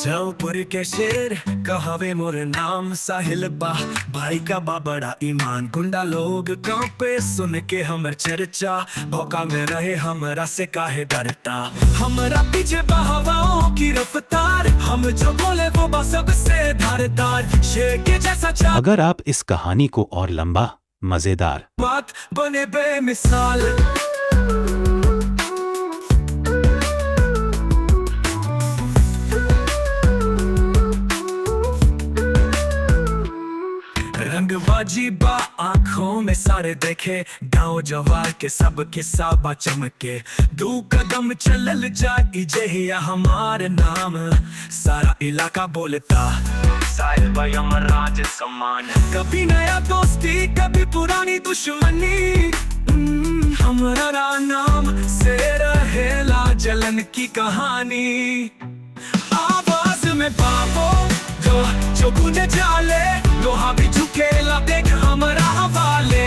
जौपुर के शेर कहावे मोर नाम साहिल बा भाई का बा बड़ा ईमान गुंडा लोग गाँव पे सुन के हमर चर्चा भौका में रहे हमरा से काहे डरता हमरा पीछे बहवाओं की रफ्तार हम जो बोले वो बा सबसे धारदार शेर के जैसा चाल। अगर आप इस कहानी को और लंबा मजेदार बात बने बेमिसाल रंगबाजी बा आंखों में सारे देखे गाँव जवार के सब किस्सा बा चमके दू कदम चलल जाई जहिया हमार नाम सारा इलाका बोलता साहिल भाई हमर राज सम्मान। कभी नया दोस्ती कभी पुरानी दुश्मनी हमारा नाम से रहेला जलन की कहानी आवाज में बाबो जो बुने जाले लोहा भी झुकेला देख हमारा हवाले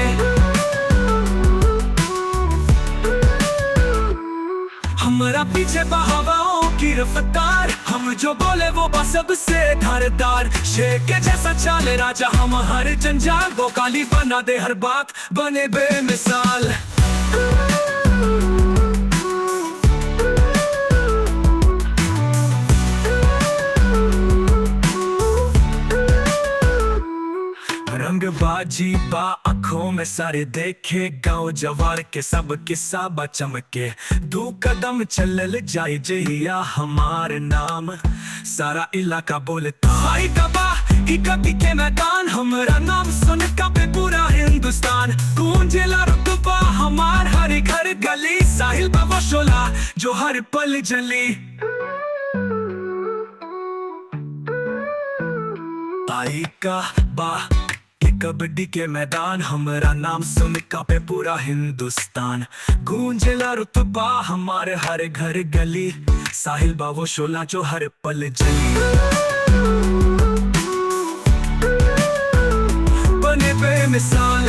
हमारा पीछे बहवाओं की रफ्तार हम जो बोले वो बा सबसे धारदार शेर के जैसा चाले राजा हम हर जंजाल वो काली बना दे हर बात बने बेमिसाल। रंगबाजी बा आंखों में सारे देखे गाँव जवार के सब किस्सा बा चमके दू कदम चलल जाई जहिया हमार नाम सारा इलाका बोलता भाई दबा कभी के मैदान हमारा नाम सुन कभी पूरा हिंदुस्तान गूंजेला रुतबा हमार हर घर गली साहिल बा वो शोला जो हर पल जली आई का बा कबड्डी के मैदान हमारा नाम सुन कांपे पूरा हिंदुस्तान गूंजेला रुतबा हमारे हर घर गली साहिल बा वो शोला जो हर पल जली बने बेमिसाल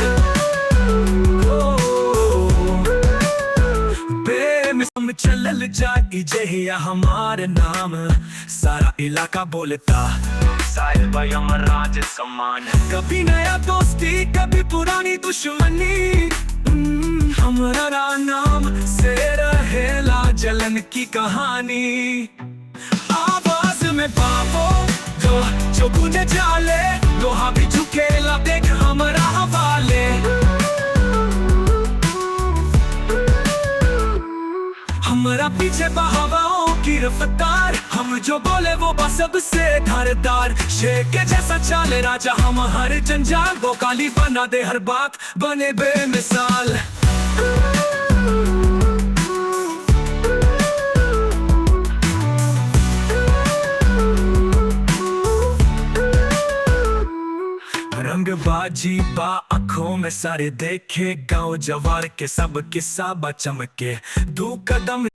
बेमिसाल चलल जाई जहिया हमारे नाम सारा इलाका बोलता साहिल भाई हमर राज सम्मान। कभी नया दोस्ती कभी पुरानी दुश्मनी हमारा नाम से रहेला जलन की कहानी आवाज में बाबो जो बुने जाले लोहा भी झुकेला देख हमारा हवाले हमारा पीछे बहवाओं की रफ्तार हम जो बोले वो बा सबसे धारदार शेर के जैसा चाले राजा हम हर जंजाल वो काली बना दे हर बात बने बेमिसाल। रंगबाजी बा आंखों में सारे देखे गाँव जवार के सब किस्सा बा चमके दू कदम